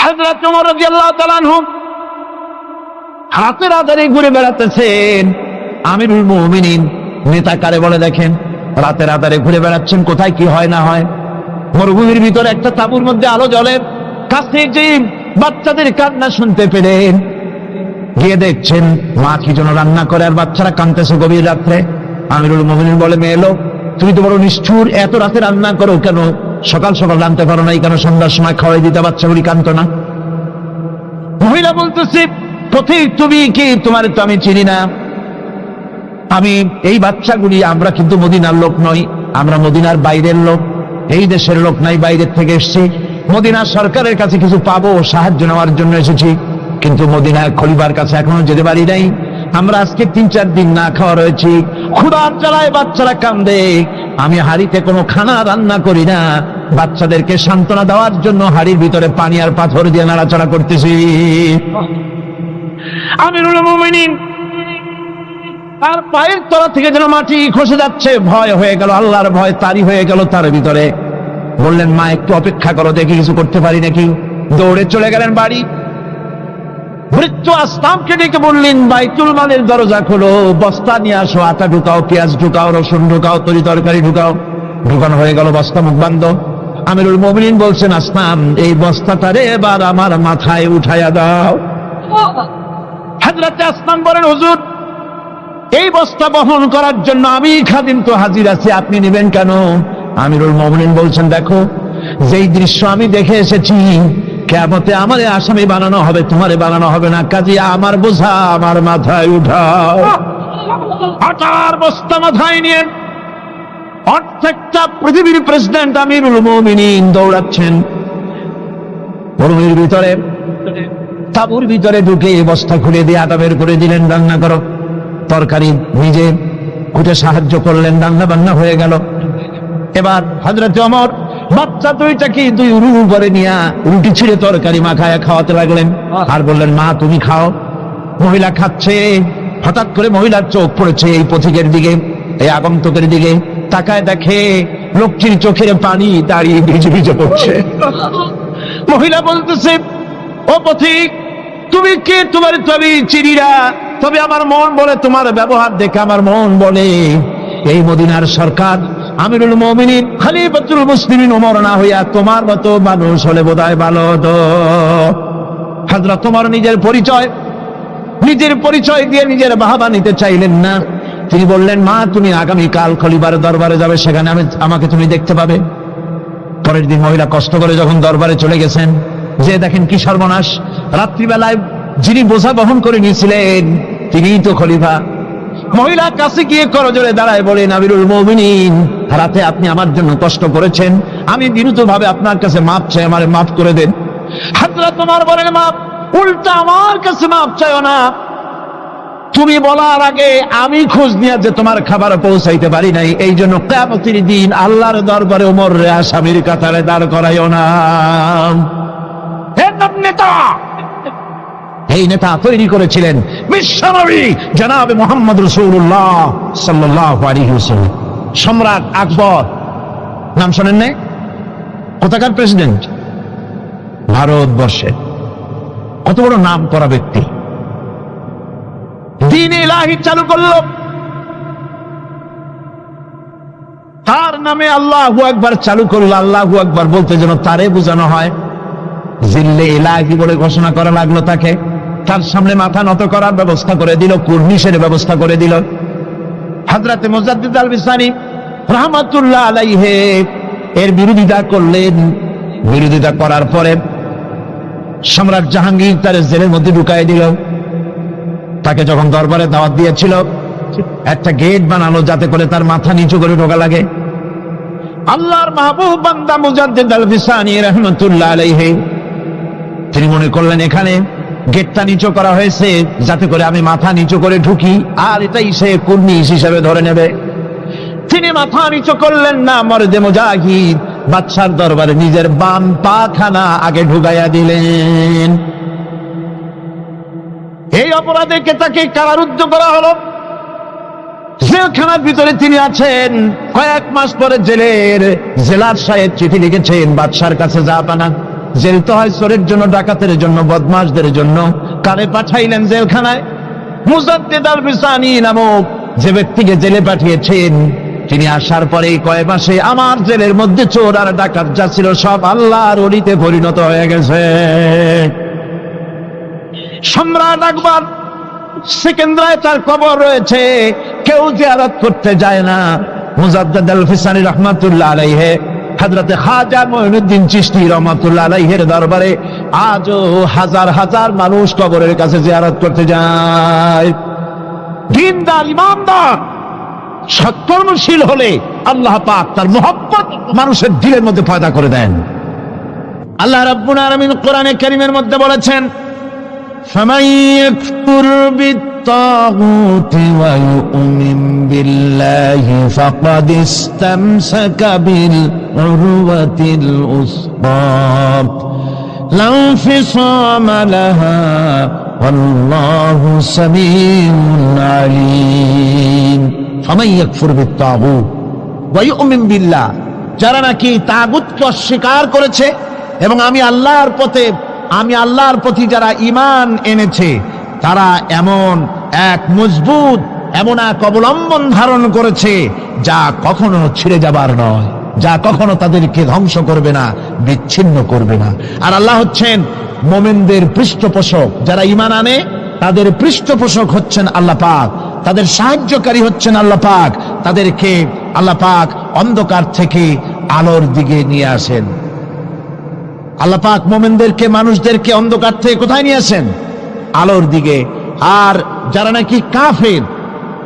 হযরত ওমর রাদিয়াল্লাহু তাআলা আনহু রাতের আধারে ঘুরে বেড়াতেছেন। আমিরুল মুমিনিন নেতা কারে বলে দেখেন, রাতের আধারে ঘুরে বেড়াচ্ছেন, কোথায় কি হয় না হয়। মরুভূমির ভিতরে একটা তাঁবুর মধ্যে আলো জ্বলে, কাছে যে বাচ্চাদের কান্না শুনতে পেলেন, গিয়ে দেখছেন মা কি যেন রান্না করে আর বাচ্চারা কাঁদতেছে গভীর রাত্রে। আমিরুল মুমিনিন বলে, মেয়ে লোক, তুমি তো বড় নিষ্ঠুর, এত রাতে রান্না করো কেন? সকাল সকাল রাঁধতে পারো নাই কেন? সন্ধ্যার সময় খাওয়াই দিতে, বাচ্চাগুলি কাঁদতো না। মহিলা বলতেছে, পথিক তুমি কি? তোমার তো আমি চিনি না। আমি এই বাচ্চাগুলি, আমরা কিন্তু মদিনার লোক নই, আমরা মদিনার বাইরের লোক, এই দেশের লোক নাই, বাইরের থেকে এসেছি। মদিনার সরকারের কাছে কিছু পাবো, সাহায্য নেওয়ার জন্য এসেছি, কিন্তু মদিনার খলিফার কাছে এখনো যেতে পারি নাই। আমরা আজকে 3-4 দিন না খাওয়া রয়েছি, ক্ষুধার জ্বালায় বাচ্চারা কান্দে। আমি হাড়িতে কোনো খানা রান্না করি না, বাচ্চাদেরকে সান্ত্বনা দেওয়ার জন্য হাড়ির ভিতরে পানি আর পাথর দিয়ে নাড়াচাড়া করতেছি। আমিরুল মুমিনিন আর পায়ের তলা থেকে যেন মাটি খসে যাচ্ছে, ভয় হয়ে গেল, আল্লাহর ভয় তারই হয়ে গেল তার ভিতরে। বললেন, মা একটু অপেক্ষা করো, দেখি কিছু করতে পারি নাকি। দৌড়ে চলে গেলেন বাড়ি। ভৃত্য আসলামকে ডেকে বললেন, বাইতুল মালের দরজা খোলো, বস্তা নিয়ে আসো, আটা ঢুকাও, পেঁয়াজ ঢুকাও, রসুন ঢুকাও, তরি তরকারি ঢুকাও। ঢুকানো হয়ে গেল, বস্তা মুখ বন্ধ। আমিরুল মুমিনিন বলছেন, আসলাম, এই বস্তাটারে এবার আমার মাথায় উঠাইয়া দাও। হযরত আসলাম বলেন, হুজুর, এই বস্তা বহন করার জন্য আমি খাদিম তো হাজির আছি, আপনি নেবেন কেন? আমিরুল মুমিনিন বলছেন, দেখো, যেই দৃশ্য আমি দেখে এসেছি, কিয়ামতে আমারে আসামি বানানো হবে, তোমারে বানানো হবে না, কাজে আমার বোঝা আমার মাথায় উঠাও। আটার বস্তা মাথায় নিয়ে অর্ধেকটা পৃথিবীর প্রেসিডেন্ট আমিরুল মুমিনিন দৌড়াচ্ছেন মরুভূমির ভিতরে। তাঁবুর ভিতরে ঢুকে বস্তা খুলে দিয়ে আটা বের করে দিলেন, রান্না করো। তরকারি নিজে কুটে সাহায্য করলেন, রান্না বান্না হয়ে গেল। এবার হযরত ওমর বাচ্চা দুইটাকে 2 উরু করে নিয়ে রুটি ছিঁড়ে তরকারি মাখায় খাওয়াতে লাগলেন, আর বললেন, মা তুমি খাও। মহিলা খাচ্ছে। হঠাৎ করে মহিলার চোখ পড়েছে এই পথিকের দিকে, এই আগন্তুকের দিকে। তাকায় দেখে লোকটির চোখের পানি দাঁড়িয়ে ভিজে ভিজে পড়ছে। মহিলা বলতেছে, ও পথিক, তুমি কে? তোমার তো আমি চিনি না, তবে আমার মন বলে, তোমার ব্যবহার দেখে আমার মন বলে এই মদিনার সরকার আমিরুল মুমিনিন খলিফাতুল মুসলিমিন ওমর না হইয়া তোমার মতো মানুষ হলে বোধহয় ভালো হতো। হযরত ওমর নিজের পরিচয় দিয়ে নিজের বাহবা নিতে চাইলেন না। তিনি বললেন, মা তুমি আগামীকাল খলিফার দরবারে যাবে, সেখানে আমাকে তুমি দেখতে পাবে। পরের দিন মহিলা কষ্ট করে যখন দরবারে চলে গেছেন, যে দেখেন কি সর্বনাশ, রাত্রিবেলায় যিনি বোঝা বহন করে নিয়েছিলেন তিনিই তো খলিফা। মহিলা কাছে গিয়ে করজোড়ে দাঁড়ায় বলেন, আমিরুল মুমিনিন, রাতে আপনি আমার জন্য কষ্ট করেছেন, আমি বিনীতভাবে আপনার কাছে মাপ চাই, আমারে মাফ করে দেন। হযরত ওমর বলেন, মাপ? উল্টা আমার কাছে মাপ চাইও না, তুমি বলার আগে আমি খোঁজ নিয়ে যে তোমার খাবার পৌঁছাইতে পারি নাই, এই জন্য কিয়ামতের দিন আল্লাহর দরবারে ওমর রে আসামির কাতারে দাঁড় করাইও না। নেতা, এই নেতা তৈরি করেছিলেন বিশ্বনবী জনাবে মুহাম্মদ রাসূলুল্লাহ সাল্লাল্লাহু আলাইহি ওয়াসাল্লাম। সম্রাট আকবর, নাম শোনেন না? কোথাকার প্রেসিডেন্ট? ভারতবর্ষের। কত বড় নাম করা ব্যক্তি, দ্বীন ইলাহি চালু করল। তার নামে আল্লাহু আকবার চালু করল। আল্লাহু আকবার বলতে যেন তারে বোঝানো হয়। জিল্লে ইলাহি বলে ঘোষণা করা লাগলো তাকে। তার সামনে মাথা নত করার ব্যবস্থা করে দিল, কুর্নিশের ব্যবস্থা করে দিল। হযরত মুজাদ্দিদ আল বিসারি রাহমাতুল্লাহ আলাইহি এর বিরোধিতা করলেন। বিরোধিতা করার পরে সম্রাট জাহাঙ্গীর তার জেলের মধ্যে ঢুকাই দিল। তাকে যখন দরবারে দাওয়াত দিয়েছিল, একটা গেট বানালো যাতে করে তার মাথা নিচু করে ঢোকা লাগে। আল্লাহর মাহবুব বান্দা মুজাদ্দিদ আল বিসারি রাহমাতুল্লাহ আলাইহি তিনি মনে করলেন এখানে গেটটা নিচু করা হয়েছে যাতে করে আমি মাথা নিচু করে ঢুকি, আর এটাই সে কুর্নিশ হিসেবে ধরে নেবে। তিনি মাথা নিচু করলেন না, মর্দে মুজাহিদ বাদশার দরবারে নিজের বাম পাখানা আগে ঢুকাইয়া দিলেন। এই অপরাধে তাকে কারারুদ্ধ করা হলো। জেলখানার ভিতরে তিনি আছেন। কয়েক মাস পরে জেলার সাহেব চিঠি লিখেছেন বাদশার কাছে, জাহাপানা জেল তো হয় চোরের জন্য, ডাকাতের জন্য, বদমাশদের জন্য। কারে পাঠাইলেন জেলখানায়? মুজাদ্দিদ আল বিসানি নামক যে ব্যক্তিকে জেলে পাঠিয়েছেন, তিনি আসার পরে কয়েক মাসে আমার জেলের মধ্যে চোর আর ডাকাত যা ছিল সব আল্লাহর ওলিতে পরিণত হয়ে গেছে। সম্রাট আকবর সিকান্দারে তার কবর রয়েছে, কেউ জিয়ারত করতে যায় না। মুজাদ্দিদ আল বিসানি রাহমাতুল্লাহ আলাইহি হযরতে খাজা মুঈনুদ্দিন চিশতি রাহমাতুল্লাহ আলাইহির দরবারে আজও হাজার হাজার মানুষ কবরের কাছে জিয়ারত করতে যায়। দিনদার ইমানদার সৎকর্মশীল হলে আল্লাহ পাক তার মহব্বত মানুষের দিলের মধ্যে পয়দা করে দেন। আল্লাহ রাব্বুল আলামিন কোরআনে কারীমের মধ্যে বলেছেন, ফামান ইয়াকফুর বিত্তাগুতি ওয়া ইউমিন বিল্লাহি ফাকাদ ইসতামসাকা বিল উরওয়াতিল উসকা লা ইনফিসামা লাহা ওয়াল্লাহু সামিউন আলীম। ফামান ইয়াকফুর বিত্তাগুত ওয়া ইউমিন বিল্লাহ, যারা নাকি তাগুতকে অস্বীকার করেছে এবং আমি আল্লাহর প্রতি যারা ঈমান এনেছে, তারা এমন এক মজবুত, এমন এক অবলম্বন ধারণ করেছে যা কখনো ছিঁড়ে যাবার নয়, যা কখনো তাদেরকে ধ্বংস করবে না, বিচ্ছিন্ন করবে না। আর আল্লাহ হচ্ছেন মুমিনদের পৃষ্ঠপোষক। যারা ঈমান আনে তাদের পৃষ্ঠপোষক হচ্ছেন আল্লাহ পাক, তাদের সাহায্যকারী হচ্ছেন আল্লাহ পাক। তাদেরকে আল্লাহ পাক অন্ধকার থেকে আলোর দিকে নিয়ে আসেন। আল্লাহ পাক মুমিনদেরকে, মানুষদেরকে অন্ধকার থেকে কোথায় নিয়ে আসেন? আলোর দিকে। আর যারা নাকি কাফের,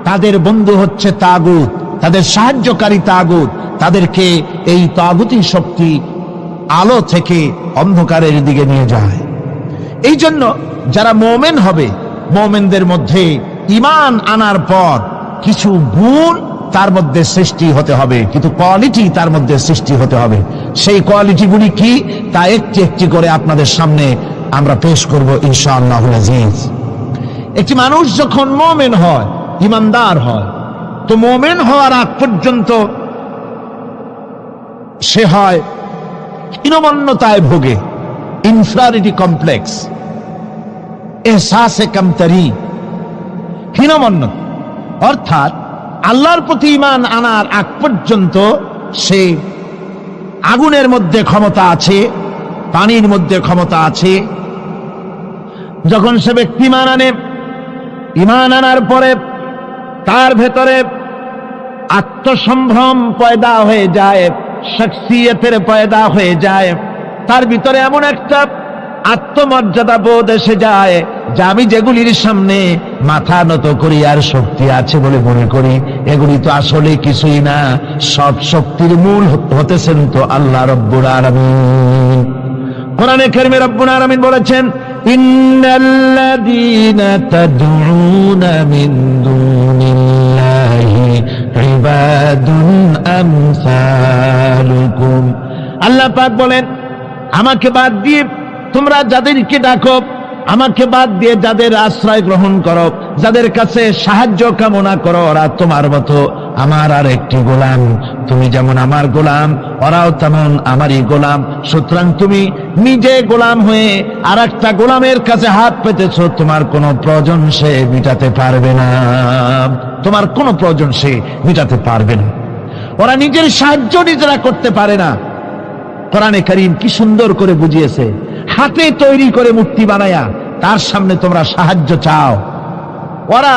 তাদের বন্ধু হচ্ছে তাগুত, তাদের সাহায্যকারী তাগুত। তাদেরকে এই তাগুতি শক্তি আলো থেকে অন্ধকারের দিকে নিয়ে যায়। এই জন্য যারা মুমিন হবে, মুমিনদের মধ্যে ঈমান আনার পর কিছু গুণ তার মধ্যে সৃষ্টি হতে হবে, কিন্তু কোয়ালিটি তার মধ্যে সৃষ্টি হতে হবে। সেই কোয়ালিটিগুলি কি, তা একটি একটি করে আপনাদের সামনে আমরা পেশ করব ইনশাআল্লাহুল আজিজ। একটি মানুষ যখন মুমিন হয়, ঈমানদার হয়, তো মুমিন হওয়ার আগ পর্যন্ত সে হয় হীনমন্যতায় ভোগে, ইনফেরিয়রিটি কমপ্লেক্স, এহসাসে কামতারি, হীনমন্যতা। অর্থাৎ আল্লাহর প্রতি ঈমান আনার আগ পর্যন্ত সে আগুনের মধ্যে ক্ষমতা আছে, পানির মধ্যে ক্ষমতা আছে। যখন সে ব্যক্তি ঈমান আনার পরে তার ভেতরে আত্মসম্ভ্রম পয়দা হয়ে যায়, শখসিয়তের পয়দা হয়ে যায়, তার ভিতরে এমন একটা আত্মমর্যাদা বোধ এসে যায় যে আমি যেগুলির সামনে মাথা নত করি আর শক্তি আছে বলে মনে করি, এগুলি তো আসলে কিছুই না। সব শক্তির মূল হতেছেন তো আল্লাহ রব্বুল আলামিন। কোরআনে কারীমে রব্বুল আলামিন বলেছেন, ইন্নাল্লাযীনা তাদউনা মিন দুনিল্লাহি ইবাদুন আমসালুকুম। আল্লাহ পাক বলেন, আমাকে বাদ দিয়ে তোমরা যাদেরকে ডাকো, আমাকে বাদ দিয়ে যাদের আশ্রয় গ্রহণ করো, যাদের কাছে সাহায্য কামনা করো, ওরা তোমার মতো আমার আর একটি গোলাম। তুমি যেমন আমার গোলাম, ওরাও তেমন আমারই গোলাম। সুতরাং তুমি নিজে গোলাম হয়ে আর একটা গোলামের কাছে হাত পেতেছো, তোমার কোনো প্রয়োজন সে মিটাতে পারবে না, তোমার কোনো প্রয়োজন সে মিটাতে পারবে না। ওরা নিজের সাহায্য নিজেরা করতে পারে না। কোরআনে কারীম কি সুন্দর করে বুঝিয়েছে, হাতে তৈরি করে মূর্তি বানায়া তার সামনে তোমরা সাহায্য চাও, ওরা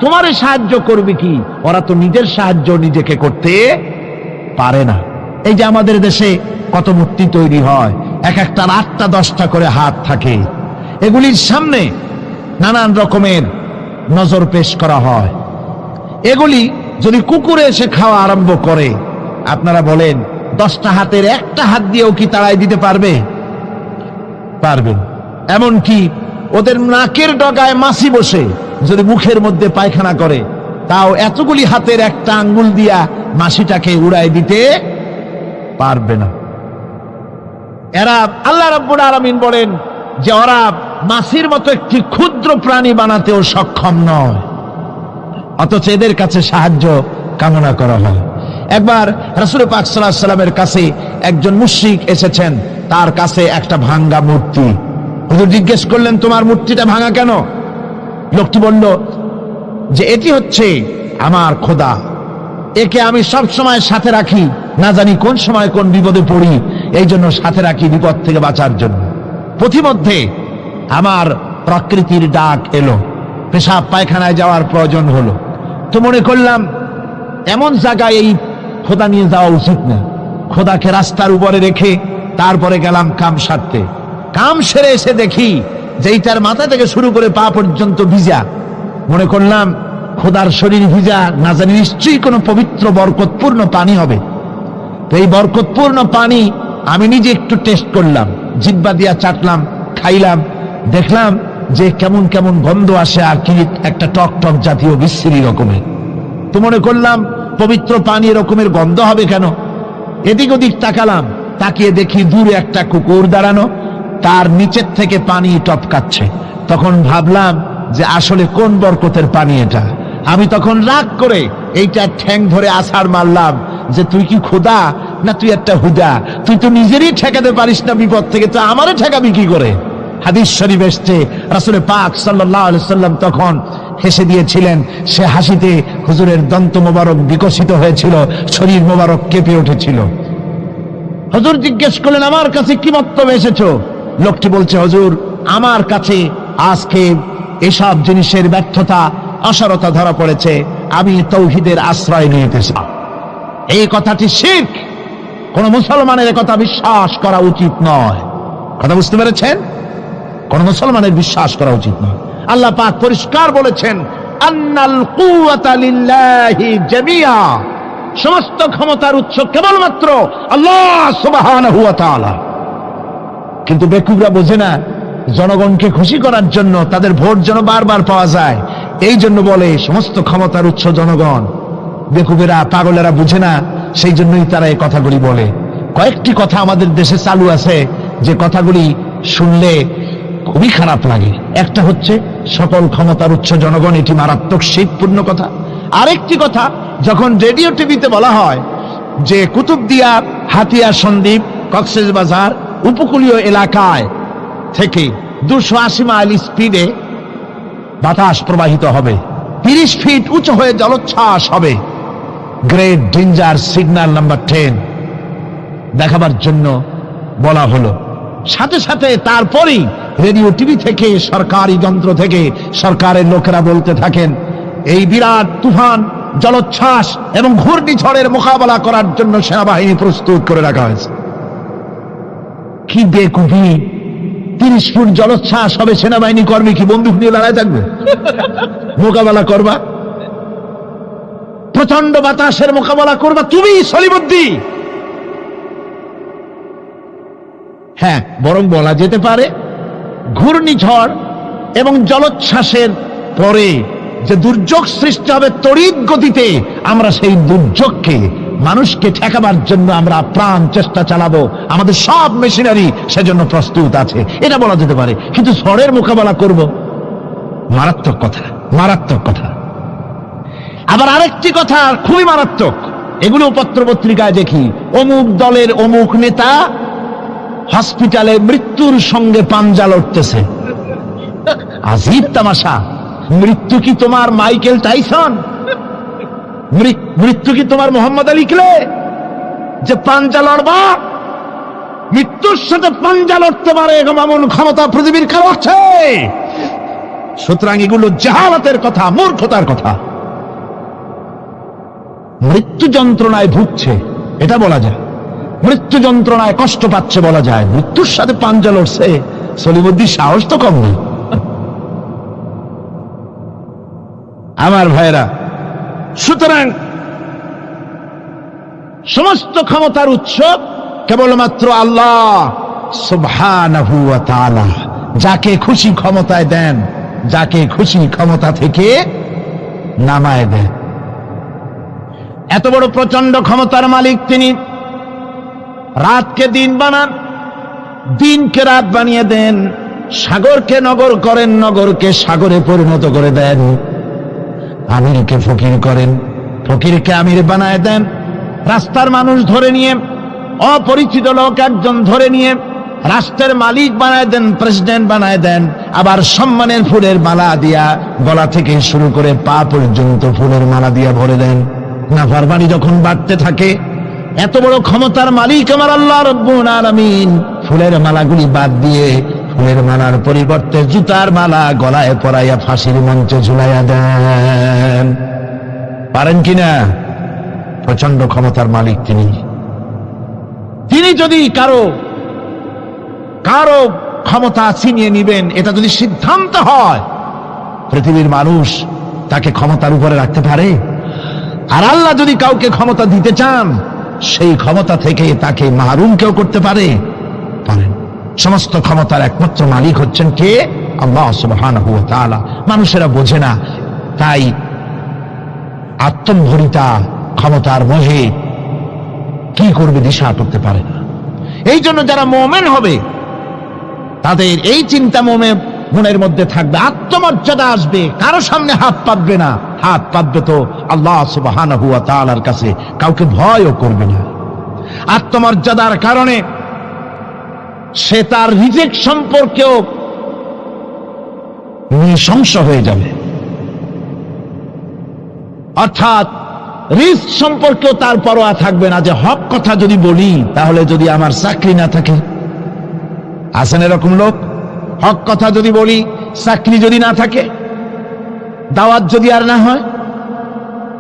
তোমারে সাহায্য করবে কি? ওরা তো নিজের সাহায্য নিজেকে করতে পারে না। এই যে আমাদের দেশে কত মূর্তি তৈরি হয়, এক একটা 8টা 10টা করে হাত থাকে, এগুলির সামনে নানান রকমের নজর পেশ করা হয়। এগুলি যদি কুকুরে এসে খাওয়া আরম্ভ করে, আপনারা বলেন 10টা হাতের একটা হাত দিয়েও কি তাড়াই দিতে পারবে? পারবেন। এমনকি ওদের নাকের ডগায় মাছি বসে যদি মুখের মধ্যে পায়খানা করে, তাও এতগুলি হাতের একটা আঙ্গুল দিয়া মাছিটাকে উড়াই দিতে পারবে না। এরা, আল্লাহ রাব্বুল আলামিন বলেন যে ওরা মাছির মতো একটি ক্ষুদ্র প্রাণী বানাতেও সক্ষম নয়, অথচ এদের কাছে সাহায্য কামনা করা হয়। একবার রাসূল পাক সাল্লাল্লাহু আলাইহি সাল্লামের কাছে একজন মুশরিক এসেছেন, তার কাছে একটা ভাঙ্গা মূর্তি। হুজুর জিজ্ঞেস করলেন, তোমার মূর্তিটা ভাঙা কেন? লোকটি বলল যে এটি হচ্ছে আমার খোদা, একে আমি সব সময় সাথে রাখি, না জানি কোন সময় কোন বিপদে পড়ি, এই জন্য সাথে রাখি বিপদ থেকে বাঁচার জন্য। পথিমধ্যে আমার প্রকৃতির ডাক এলো, পেশাব পায়খানায় যাওয়ার প্রয়োজন হলো, তো মনে করলাম এমন জায়গায় এই খোদা নিয়ে যাওয়া উচিত না, খোদাকে রাস্তার উপরে রেখে তারপরে গেলাম কাম সারতে। কাম সেরে এসে দেখি যে এইটার মাথা থেকে শুরু করে পা পর্যন্ত ভিজা। মনে করলাম খোদার শরীর ভিজা, না জানি নিশ্চয়ই কোনো পবিত্র বরকতপূর্ণ পানি হবে। তো এই বরকতপূর্ণ পানি আমি নিজে একটু টেস্ট করলাম, জিহ্বা দিয়া চাটলাম, খাইলাম, দেখলাম যে কেমন কেমন গন্ধ আসে, আর কি একটা টক টক জাতীয় বিশ্রী রকমের। তো মনে করলাম পবিত্র পানি এরকমের গন্ধ হবে কেন? এদিক ওদিক তাকালাম, তাকিয়ে দেখি দূরে একটা কুকুর দাঁড়ানো, তার নিচের থেকে পানি টপকাচ্ছে। তখন ভাবলাম যে আসলে কোন বরকতের পানি এটা। আমি তখন রাগ করে এইটা ঠ্যাং ধরে আছাড় মারলাম যে তুই কি খোদা না তুই একটা হুদা? তুই তো নিজেরই ঠেকাতে পারিস না বিপদ থেকে, তো আমারে ঠেকাবি কি করে? হাদিস শরীফ এসছে, রাসূল পাক সাল্লাল্লাহু আলাইহি সাল্লাম তখন হেসে দিয়েছিলেন। সে হাসিতে হুজুরের দন্ত মোবারক বিকশিত হয়েছিল, শরীর মোবারক কেঁপে উঠেছিল। হুজুর জিজ্ঞেস করলেন, আমার কাছে কি বক্তব্য এসেছো? লোকটি বলছে, হুজুর আমার কাছে আজকে এসব জিনিসের ব্যর্থতা অসারতা ধরা পড়েছে, আমি তাওহীদের আশ্রয় নিয়েছি। এই কথাটি শিরক, কোন মুসলমানের কথা বিশ্বাস করা উচিত নয়। কথা বুঝতে পেরেছেন? কোন মুসলমানের বিশ্বাস করা উচিত নয়। আল্লাহ পাক পরিষ্কার বলেছেন, আন্নাল কুওয়াতা লিল্লাহি জামিআ, সমস্ত ক্ষমতার উৎস কেবলমাত্র আল্লাহ সুবহানাহু ওয়া তাআলা। কিন্তু বেকুবরা বোঝে না, জনগণকে খুশি করার জন্য, তাদের ভোট যেন বারবার পাওয়া যায়, এই জন্য বলে সমস্ত ক্ষমতার উৎস জনগণ। বেকুবেরা পাগলেরা বুঝে না, সেই জন্যই তারা এই কথাগুলি বলে। কয়েকটি কথা আমাদের দেশে চালু আছে যে কথাগুলি শুনলে খুবই খারাপ লাগে। একটা হচ্ছে সকল ক্ষমতার উৎস জনগণ, এটি মারাত্মক শিরকপূর্ণ কথা। আরেকটি কথা, যখন রেডিও টিভিতে বলা হয় যে কুতুবদিয়া, হাতিয়া সন্দ্বীপ, কক্সবাজার উপকূলীয় এলাকায় থেকে 280 মাইল স্পিডে বাতাস প্রবাহিত হবে, 30 ফিট উঁচু হয়ে জলোচ্ছ্বাস হবে, গ্রেট ডেঞ্জার সিগন্যাল নাম্বার 10 দেখাবার জন্য বলা হলো। সাথে সাথে তারপরেই রেডিও টিভি থেকে, সরকারি যন্ত্র থেকে সরকারের লোকেরা বলতে থাকেন, এই বিরাট তুফান, জলোচ্ছ্বাস এবং ঘূর্ণিঝড়ের মোকাবেলা করার জন্য সেনাবাহিনী প্রস্তুত করে রাখা হয়েছে। কি বেকুফি! 30 ফুট জলোচ্ছ্বাস হবে, সেনাবাহিনী কর্মী কি বন্দুক নিয়ে দাঁড়ায় থাকবে? মোকাবেলা করবা, প্রচন্ড বাতাসের মোকাবেলা করবা তুমি সলিমুদ্দিন। হ্যাঁ, বরং বলা যেতে পারে ঘূর্ণিঝড় এবং জলোচ্ছ্বাসের পরে যে দুর্যোগ সৃষ্টি হবে তড়িৎ গতিতে, আমরা সেই দুর্যোগকে, মানুষকে ঠেকাবার জন্য আমরা প্রাণ চেষ্টা চালাবো, আমাদের সব মেশিনারি সেজন্য প্রস্তুত আছে, এটা বলা যেতে পারে। কিন্তু ঝড়ের মোকাবেলা করব, মারাত্মক কথা, মারাত্মক কথা। আবার আরেকটি কথা খুবই মারাত্মক, এগুলো পত্র পত্রিকায় দেখি, অমুক দলের অমুক নেতা হসপিটালে মৃত্যুর সঙ্গে পাঞ্জা লড়তেছে। আজীব তামাশা! মৃত্যু কি তোমার মাইকেল টাইসন? মৃত্যু কি তোমার মোহাম্মদ আলী ক্লে যে পাঞ্জা লড়বা? মৃত্যুর সাথে পাঞ্জা লড়তে পারে এমন ক্ষমতা পৃথিবীর কারো আছে? সুতরাং এগুলো জাহালাতের কথা, মূর্খতার কথা। মৃত্যু যন্ত্রণায় ভুগছে এটা বলা যায়, মৃত্যু যন্ত্রণায় কষ্ট পাচ্ছে বলা যায়, মৃত্যুর সাথে পাঞ্জা লড়ছে, সলিমুদ্দিন সাহস তো কম নেই। আমার ভাইরা, সুতরাং সমস্ত ক্ষমতার উৎস কেবলমাত্র আল্লাহ সুবহানাহু ওয়া তাআলা। যাকে খুশি ক্ষমতায় দেন, যাকে খুশি ক্ষমতা থেকে নামায় দেন। এত বড় প্রচন্ড ক্ষমতার মালিক তিনি। রাতকে দিন বানান, দিনকে রাত বানিয়ে দেন, সাগরকে নগর করেন, নগরকে সাগরে পরিণত করে দেন, আমিরকে ফকির করেন, ফকিরকে আমির বানায় দেন, রাস্তার মানুষ ধরে নিয়ে, অপরিচিত লোক একজন ধরে নিয়ে রাষ্ট্রের মালিক বানায় দেন, প্রেসিডেন্ট বানায় দেন, আবার সম্মানের ফুলের মালা দিয়া গলা থেকে শুরু করে পা পর্যন্ত ফুলের মালা দিয়া ভরে দেন। নাফরমানি যখন বাড়তে থাকে, এত বড় ক্ষমতার মালিক আমার আল্লাহ রাব্বুল আলামিন ফুলের মালাগুলি বাদ দিয়ে ফুলের মালার পরিবর্তে জুতার মালা গলায় পরাইয়া ফাঁসির মঞ্চে ঝুলাইয়া দেন। পারেন কিনা? প্রচন্ড ক্ষমতার মালিক তিনি। তিনি যদি কারো ক্ষমতা ছিনিয়ে নিবেন, এটা যদি সিদ্ধান্ত হয়, পৃথিবীর মানুষ তাকে ক্ষমতার উপরে রাখতে পারে? আর আল্লাহ যদি কাউকে ক্ষমতা দিতে চান, সেই ক্ষমতা থেকে তাকে মাহরুম কেউ করতে পারে? পারেন। সমস্ত ক্ষমতার একমাত্র মালিক হচ্ছেন কে? আল্লাহ সুবহানাহু ওয়া তাআলা। মানুষেরা বোঝে না, তাই আত্মম্ভরিতা ক্ষমতার মোহে কি করবে দিশা করতে পারে না। এই জন্য যারা মুমিন হবে তাদের এই চিন্তা মনের মধ্যে থাকবে, আত্মমর্যাদা আসবে, কারো সামনে হাত পাতবে না। হাত পাতবে তো আল্লাহ সুবহানাহু ওয়া তাআলার কাছে, কাউকে ভয়ও করবে না। আত্মমর্যাদার কারণে সে তার রিজিক সম্পর্কেও নৃশংস হয়ে যাবে, অর্থাৎ রিস্ক সম্পর্কেও তার পরোয়া থাকবে না যে হক কথা যদি বলি তাহলে যদি আমার চাকরি না থাকে। আছেন এরকম লোক? হক কথা যদি বলি, চাকরি যদি না থাকে, দাওয়াত যদি আর না হয়,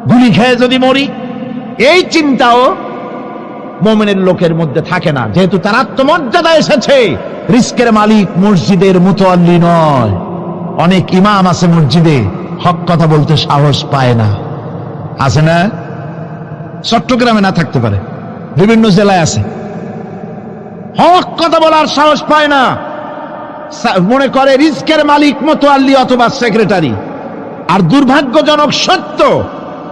গুলি খেয়ে যদি মরি, এই চিন্তাও মুমিনের লোকের মধ্যে থাকে না, যেহেতু তার আত্মমর্যাদা এসেছে। রিস্কের মালিক মসজিদের মুতাল্লি নয়। অনেক ইমাম আছে মসজিদে, হক কথা বলতে সাহস পায় না। আছে না? চট্টগ্রামে না থাকতে পারে, বিভিন্ন জেলায় আছে, হক কথা বলার সাহস পায় না। মনে করে রিস্কের মালিক মুতাল্লি অথবা সেক্রেটারি। আর দুর্ভাগ্যজনক সত্য,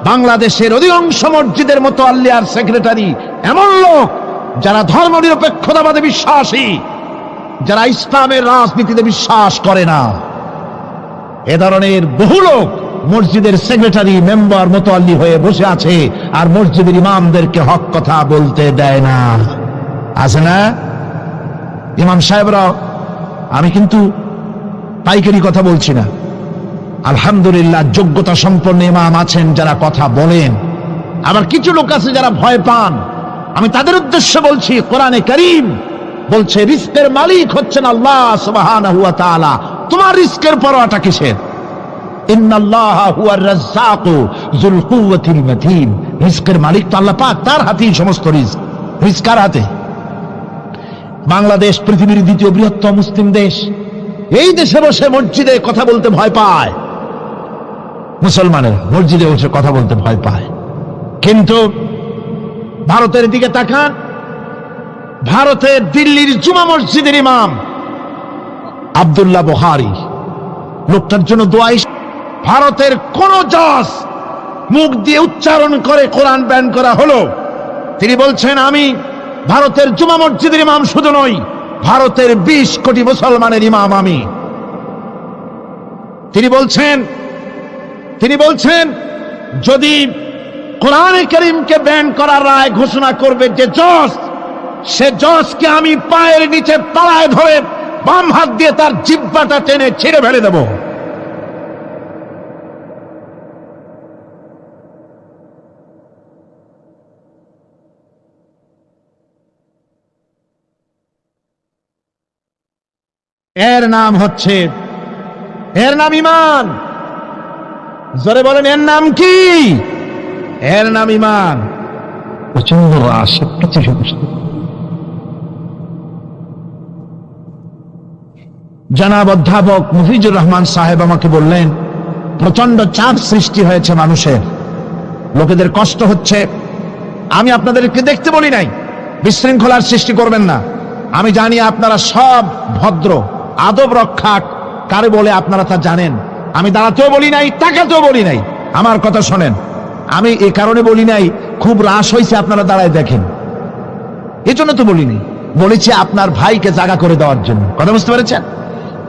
বাংলাদেশের অধিকাংশ মসজিদের মুতাল্লি আর সেক্রেটারি এমন লোক যারা ধর্মনিরপেক্ষতাবাদে বিশ্বাসী, যারা ইসলামের রাজনীতিতে বিশ্বাস করে না। এ ধরনের বহু লোক মসজিদের সেক্রেটারি, মেম্বার, মুতাল্লি হয়ে বসে আছে, আর মসজিদের ইমামদেরকে হক কথা বলতে দেয় না। আছে না? ইমাম সাহেবরা, আমি কিন্তু পাইকারি কথা বলছি না, আলহামদুলিল্লাহ যোগ্যতা সম্পন্ন ইমাম আছেন যারা কথা বলেন। আবার কিছু লোক আছে যারা ভয় পান। আমি তাদের উদ্দেশ্যে বলছি, কোরআনে কারীম বলছে রিস্কের মালিক হচ্ছেন আল্লাহ সুবহানাহু ওয়া তাআলা। তোমার রিস্কের পরোয়াটা কিসের? ইন্নাল্লাহা হুয়ার রাজ্জাকু যুল কুওয়াতিল মাতিন। রিস্কের মালিক তো আল্লাহ পাক, তার হাতেই সমস্ত রিস্ক। রিস্ক কার হাতে? বাংলাদেশ পৃথিবীর দ্বিতীয় বৃহত্তম মুসলিম দেশ। এই দেশে বসে মসজিদে কথা বলতে ভয় পায়, মুসলমানেরা মসজিদে বসে কথা বলতে ভয় পায়। কিন্তু ভারতের দিকে তাকান, ভারতের দিল্লির জুমা মসজিদের ইমাম আব্দুল্লাহ বুখারী, লোকটার জন্য দোয়া। ভারতের কোন জজ মুখ দিয়ে উচ্চারণ করে কোরআন ব্যান করা হলো, তিনি বলছেন আমি ভারতের জুমা মসজিদের ইমাম শুধু নই, ভারতের 20 কোটি মুসলমানের ইমাম আমি। তিনি বলছেন যদি কোরআনে কারীমকে ব্যান করার রায় ঘোষণা করবে যে জজ, সে জজকে আমি পায়ের নিচে তলায় ধরে বাম হাত দিয়ে তার জিহ্বাটা টেনে ছিঁড়ে ফেলে দেব। এর নাম ঈমান। জোরে বলেন, এর নাম কি? এর নাম ঈমান। প্রচন্ড জনাব অধ্যাপক মুফিজুর রহমান সাহেব আমাকে বললেন, প্রচন্ড চাপ সৃষ্টি হয়েছে মানুষের, লোকেদের কষ্ট হচ্ছে। আমি আপনাদেরকে দেখতে বলি নাই বিশৃঙ্খলার সৃষ্টি করবেন না। আমি জানি আপনারা সব ভদ্র, আদব রক্ষা কারে বলে আপনারা তা জানেন। আমি দাঁড়াতেও বলি নাই, তাকাতেও বলি নাই। আমার কথা শোনেন, আমি এই কারণে বলি নাই খুব রাশ হয়েছে আপনারা দাঁড়ায় দেখেন, এই জন্য তো বলিনি। বলেছি আপনার ভাইকে জায়গা করে দেওয়ার জন্য। কথা বুঝতে পেরেছেন?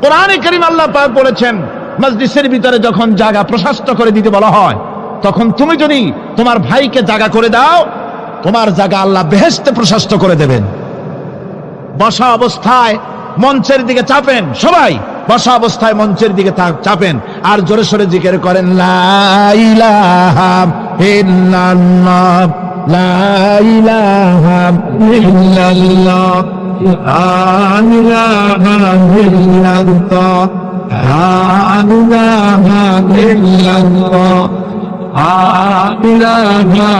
কোরআনে কারীম আল্লাহ পাক বলেছেন, মসজিদের ভিতরে যখন জায়গা প্রশস্ত করে দিতে বলা হয়, তখন তুমি যদি তোমার ভাইকে জায়গা করে দাও, তোমার জায়গা আল্লাহ বেহেশতে প্রশস্ত করে দেবেন। বসা অবস্থায় মঞ্চের দিকে চাপেন, সবাই বসা অবস্থায় মঞ্চের দিকে চাপেন আর জোরে সোরে জিকির করেন লা ইলাহা ইল্লাল্লাহ, লা ইলাহা ইল্লাল্লাহ, লা ইলাহা ইল্লাল্লাহ, লা ইলাহা ইল্লাল্লাহ, লা ইলাহা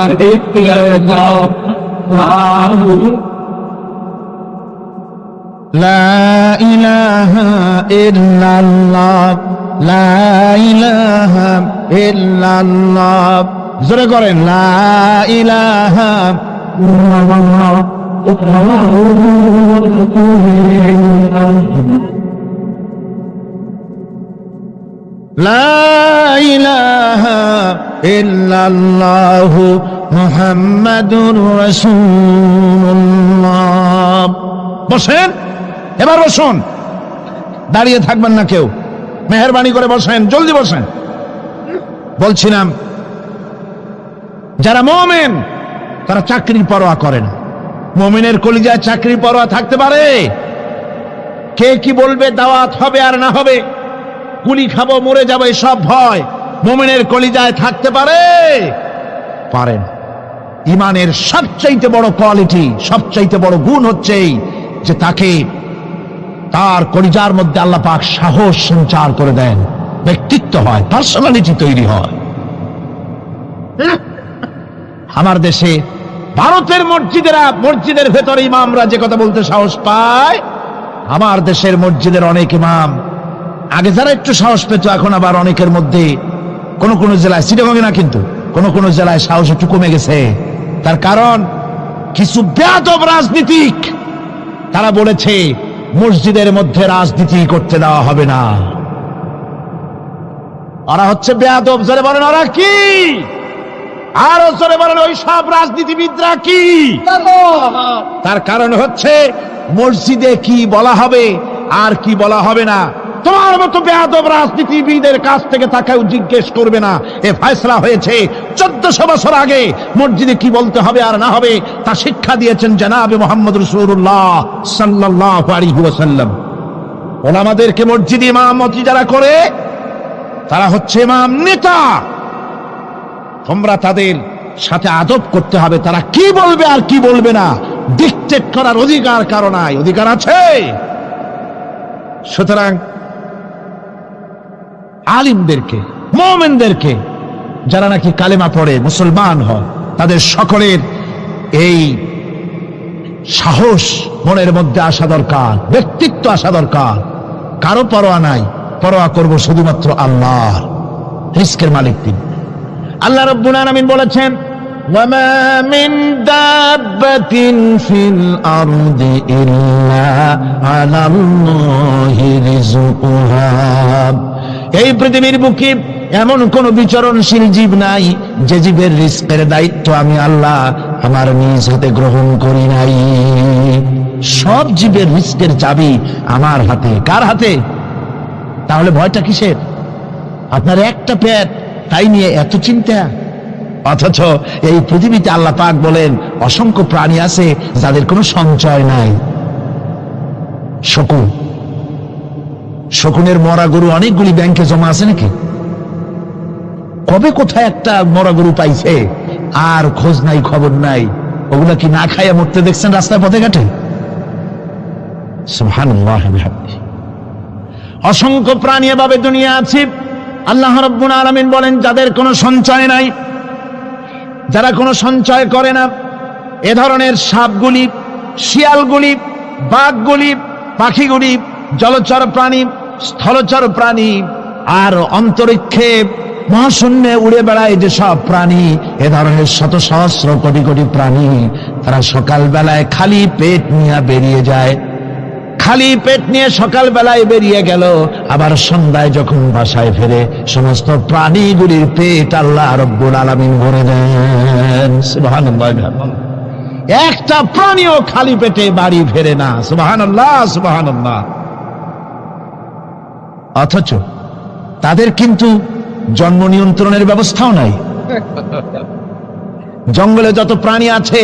ইল্লাল্লাহ, লা ইলাহা ইল্লাল্লাহ, লা ইলাহা ইল্লাল্লাহ। জোরে করেন লা ইলাহা ইল্লাল্লাহ। লা ইলাহা ইল্লাল্লাহু মুহাম্মাদুর রাসূলুল্লাহ। বসেন, এবার বসুন, দাঁড়িয়ে থাকবেন না কেউ, মেহেরবানি করে বসেন, জলদি বসেন। বলছিলাম যারা মুমিন তারা চাকরির পরোয়া করে না। মুমিনের কলিজায় চাকরির পরোয়া থাকতে পারে? কে কি বলবে, দাওয়াত হবে আর না হবে, কুলি খাবো মরে যাবো, এসব ভয় মুমিনের কলিজায় থাকতে পারে? পারেন। ইমানের সবচাইতে বড় কোয়ালিটি, সবচাইতে বড় গুণ হচ্ছে এই যে তাকে তার কলিজার মধ্যে আল্লাহ পাক সাহস সঞ্চার করে দেন, ব্যক্তিত্ব হয়, পার্সোনালিটি তৈরি হয়। আমার দেশে ভারতের মসজিদের ভেতরে ইমামরা যে কথা বলতে সাহস পায়, আমার দেশের মসজিদের অনেক ইমাম আগে যারা একটু সাহস পেত, এখন আবার অনেকের মধ্যে কোন কোন জেলায়, চিটাগং না কিন্তু কোন কোন জেলায় সাহস একটু কমে গেছে। তার কারণ কিছু বেয়াদব রাজনীতিক তারা বলেছে মসজিদের মধ্যে রাজনীতি করতে দেওয়া হবে না। ওরা হচ্ছে বেয়াদব। জোরে বলেন ওরা কি? আরো জোরে বলেন ওই সব রাজনীতিবিদরা কি? তার কারণ হচ্ছে মসজিদে কি বলা হবে আর কি বলা হবে না তোমার মতো বেয়াদব রাজনীতিবিদের কাছ থেকে তাকেও জিজ্ঞেস করবে না। এ ফয়সালা হয়েছে 1400 বছর আগে। মসজিদে কি বলতে হবে আর না হবে তা শিক্ষা দিয়েছেন জনাবে মুহাম্মদ রাসূলুল্লাহ সাল্লাল্লাহু আলাইহি ওয়াসাল্লাম। ওলামাদেরকে মসজিদে ইমামতি যারা করে তারা হচ্ছে ইমাম নেতা। তোমরা তাদের সাথে আদব করতে হবে, তারা কি বলবে আর কি বলবে না ডিকটেট করার অধিকার কারো নাই। অধিকার আছে। সুতরাং আলিমদেরকে, মুমিনদেরকে, যারা নাকি কালেমা পড়ে মুসলমান হয়, তাদের সকলের এই সাহস মনের মধ্যে আসা দরকার, ব্যক্তিত্ব আসা দরকার। কারো পরোয়া নাই, পরোয়া করব শুধুমাত্র আল্লাহর। রিজকের মালিক তিনি। আল্লাহ রাব্বুল আলামিন বলেছেন ওয়ামা মিন দাব্বাতিন ফিল আরদি ইল্লা আলাল্লাহি রিজকুহা। এই পৃথিবীর বুকে এমন কোন বিচরণশীল জীব নাই যে জীবের রিজকের দায়িত্ব আমি আল্লাহ আমার নিজ হাতে গ্রহণ করি নাই। সব জীবের রিজকের চাবি আমার হাতে। কার হাতে? তাহলে ভয়টা কিসের? আপনার একটা পেট, তাই নিয়ে এত চিন্তা? অথচ এই পৃথিবীতে আল্লাহ পাক বলেন অসংখ্য প্রাণী আছে যাদের কোনো সঞ্চয় নাই। শকুনের মরা গরু অনেকগুলি ব্যাংকে জমা আছে নাকি? কবে কোথায় একটা মরা গরু পাইছে আর খোঁজ নাই, খবর নাই। ওগুলা কি না খাইয়া মরতে দেখছেন রাস্তায় পথে ঘাটে? সুবহানাল্লাহ। অসংখ্য প্রাণী এভাবে দুনিয়া আছে। আল্লাহ রাব্বুল আলামিন বলেন যাদের কোনো সঞ্চয় নাই, যারা কোনো সঞ্চয় করে না, এ ধরনের সাপগুলি, শিয়ালগুলি, বাঘগুলি, পাখিগুলি, জলচর প্রাণী, স্থলচর প্রাণী আর অন্তরিক্ষে মহাশূন্যে উড়ে বেড়ায় যেসব প্রাণী, এ ধরনের শত সহস্র কোটি কোটি প্রাণী, তারা সকালবেলায় খালি পেট নিয়ে বেরিয়ে যায়। খালি পেট নিয়ে সকাল বেলায় বেরিয়ে গেল, আবার সন্ধ্যায় যখন বাসায় ফেরে সমস্ত প্রাণীগুলির পেট আল্লাহ রাব্বুল আলামিন ভরে দেন। সুবহানাল্লাহ। একটা প্রাণীও খালি পেটে বাড়ি ফেরে না। সুবহানাল্লাহ, সুবহানাল্লাহ। অথচ তাদের কিন্তু জন্ম নিয়ন্ত্রণের ব্যবস্থাও নাই। জঙ্গলে যত প্রাণী আছে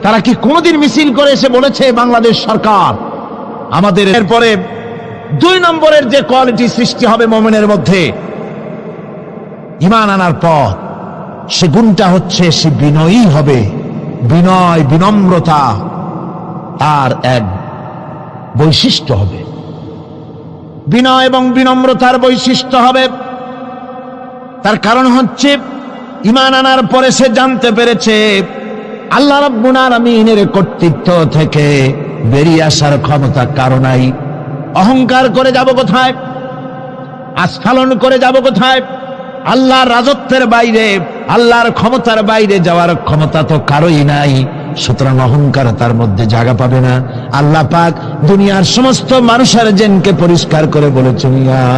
তারা কি কোনোদিন মিছিল করে এসে বলেছে বাংলাদেশ সরকার আমাদের? এরপরে 2 নম্বরের যে কোয়ালিটি সৃষ্টি হবে মুমিনের মধ্যে ঈমান আনার পর, সে গুণটা হচ্ছে সে বিনয়ী হবে। বিনয়, বিনম্রতা তার এক বৈশিষ্ট্য হবে। বিনয় এবং বিনম্রতার বৈশিষ্ট্য হবে। তার কারণ হচ্ছে ঈমান আনার পরে সে জানতে পেরেছে আল্লাহ রাব্বুল আলামিনের কর্তৃত্ব থেকে বেরিয়ে আসার ক্ষমতা কারো নাই। অহংকার করে যাব কোথায়? আস্ফালন করে যাব কোথায়? আল্লাহর রাজত্বের বাইরে, আল্লাহর ক্ষমতার বাইরে যাওয়ার ক্ষমতা তো কারোই নাই। সুতরাং অহংকার তার মধ্যে জায়গা পাবে না। আল্লাহ পাক দুনিয়ার সমস্ত মানুষের জিনকে পরিষ্কার করে বলেছেন, ইয়া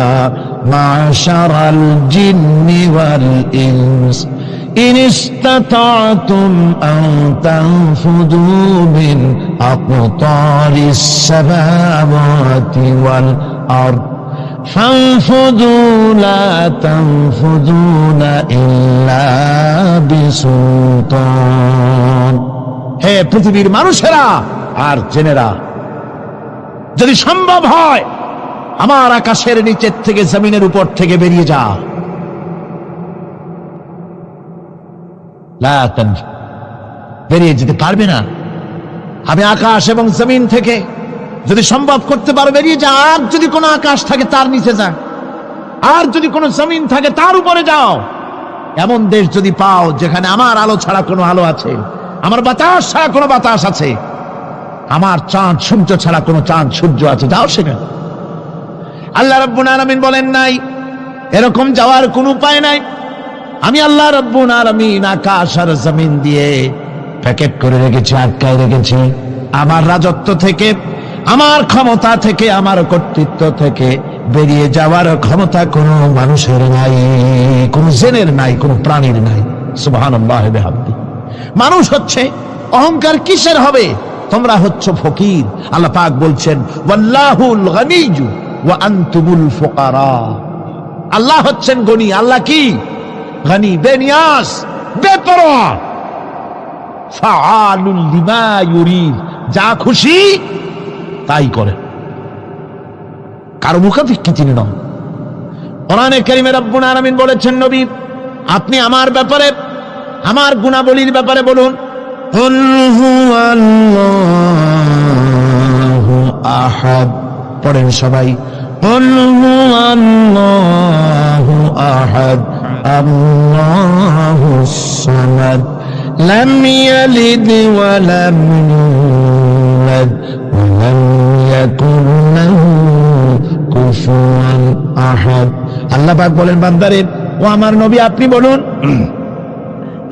মাশারাল জিন্নি ওয়াল ইনস ইন ইসতাতাতুম আন তানফুযু মিন আকতারিস সামাওয়াতি ওয়াল আরদ ফানফুযু লা তানফুযুনা ইল্লা বিসুলতান। হে পৃথিবীর মানুষেরা আর জেনেরা, যদি সম্ভব হয় আমার আকাশের নিচের থেকে জমিনের উপর থেকে বেরিয়ে যা। লা তানফু, বেরিয়ে যেতে পারবে না। আমি আকাশ এবং জমিন থেকে যদি সম্ভব করতে পারো বেরিয়ে যা। আর যদি কোনো আকাশ থাকে তার নিচে যা, আর যদি কোনো জমিন থাকে তার উপরে যাও। এমন দেশ যদি পাও যেখানে আমার আলো ছাড়া কোনো আলো আছে, আমার বাতাস ছাড়া কোনো বাতাস আছে, আমার চাঁদ সূর্য ছাড়া কোনো চাঁদ সূর্য আছে, যাও সেখানে। আল্লাহ রাব্বুল আলামিন বলেন নাই এরকম যাওয়ার কোনো উপায় নাই। আমি আল্লাহ রাব্বুল আলামিন আকাশ আর জমিন দিয়ে প্যাকেট করে রেখেছি, আটকায় রেখেছি। আমার রাজত্ব থেকে, আমার ক্ষমতা থেকে, আমার কর্তৃত্ব থেকে বেরিয়ে যাওয়ার ক্ষমতা কোনো মানুষের নাই, কোনো জেনের নাই, কোনো প্রাণীর নাই। সুবহানাল্লাহ ওয়া বিহামদিহি। মানুষ হচ্ছে অহংকার কিসের হবে? তোমরা হচ্ছ ফকির। আল্লাহ পাক বলছেন ওয়াল্লাহুল গনিয়্যু ওয়া আনতুমুল ফুকারা। আল্লাহ হচ্ছেন গনি। আল্লাহ কি? গনি, বেনিয়াস, বেপরোয়া। ফাআলুল লিমা ইউরিদ, যা খুশি তাই করে, কারো মুখাপেক্ষী তিনি নন। কোরআনে কারীমে রব্বুল আলামিন বলেছেন, নবী আপনি আমার ব্যাপারে, আমার গুণাবলীর ব্যাপারে বলুন। কুল হুয়াল্লাহু আহাদ, পড়েন সবাই। কুল হুয়াল্লাহু আহাদ আল্লাহুস সামাদ লাম ইয়ালিদ ওয়া লাম ইউলাদ ওয়া লাম ইয়াকুল লাহু কুফুয়ান আহাদ। আল্লাহ পাক বলেন, বান্দারে ও আমার নবী আপনি বলুন,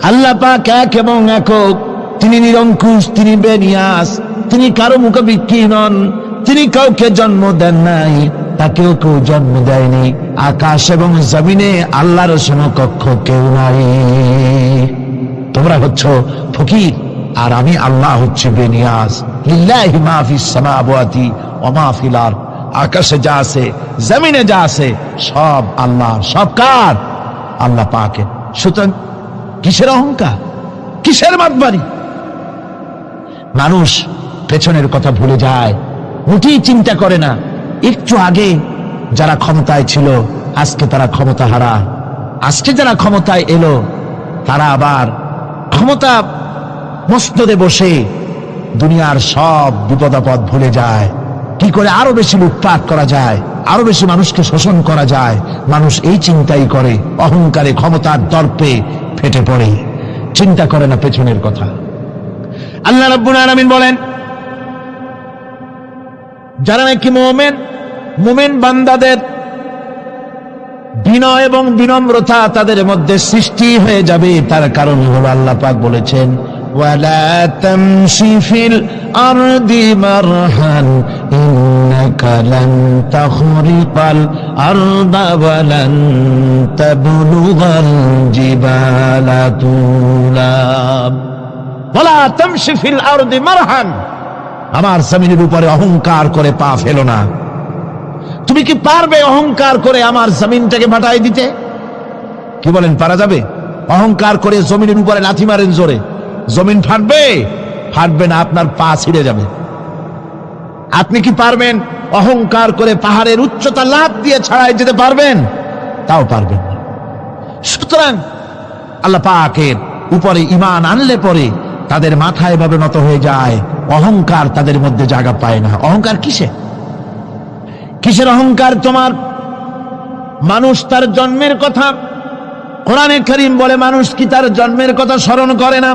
আল্লাহ পাক এক এবং একক, তিনি নিরঙ্কুশ, তিনি বেনিয়াস, তিনি কারো মুখাপেক্ষী নন, তিনি কাউকে জন্ম দেন নাই, তাকেও কেউ জন্ম দেয়নি। আকাশ এবং জমিনে আল্লাহর সমকক্ষ কেউ নাই। তোমরা হচ্ছ ফকির আর আমি আল্লাহ হচ্ছে বেনিয়াস। লিল্লাহি মা ফিস সামাওয়াতি ওয়া মা ফিল আরদ, আকাশে যা আছে জমিনে যা আছে সব আল্লাহ। সব কার? আল্লাহ পাকের। সুতরাং কিসের অহংকার, কিসের মাতবাড়ি? মানুষ পেছনের কথা ভুলে যায়, মোটেই চিন্তা করে না। একটু আগে যারা ক্ষমতায় ছিল আজকে তারা ক্ষমতা হারা। আজকে যারা ক্ষমতায় এলো তারা আবার ক্ষমতা মস্তদে বসে দুনিয়ার সব বিপদ আপদ ভুলে যায়। কি করে আরো বেশি লুটপাট করা যায়, আরো বেশি মানুষকে শোষণ করা যায়, মানুষ এই চিন্তাই করে। অহংকারে, ক্ষমতার দর্পে ফেটে পড়ে, চিন্তা করে না পেছনের কথা। আল্লাহ রাব্বুল আলামিন বলেন, যারা নাকি মুমিন বান্দাদের বিনয় এবং বিনম্রতা তাদের মধ্যে সৃষ্টি হয়ে যাবে, তার কারণ হলো আল্লাহ পাক বলেছেন ওয়ালা তামশি ফিল আরদি মারহান ইন্নাকা লান তাখরিকাল আরদা ওয়া লান তাবলুগাল জিবালা তুলা। ওয়ালা তামশি ফিল আরদি মারহান, আমার জমিনের উপরে অহংকার করে পা ফেলো না। তুমি কি পারবে অহংকার করে আমার জমিনটাকে ফাটাই দিতে? কি বলেন, পারা যাবে? অহংকার করে জমিনের উপরে লাথি মারেন জোরে, জমিন ফাটবে? ফাটবে না, আপনার পা ছিঁড়ে যাবে। আপনি কি পারবেন অহংকার করে পাহাড়ের উচ্চতা লাফ দিয়ে ছাড়াই যেতে পারবেন? তাও পারবেন না। সুতরাং আল্লাহ পাকের উপরে ঈমান আনলে পরে তাদের মাথা এভাবে নত হয়ে যায়, অহংকার তাদের মধ্যে জায়গা পায় না। অহংকার কিসের অহংকার তোমার? মানুষ তার জন্মের কথা, কোরআনে কারীম বলে মানুষ কি তার জন্মের কথা স্মরণ করে না?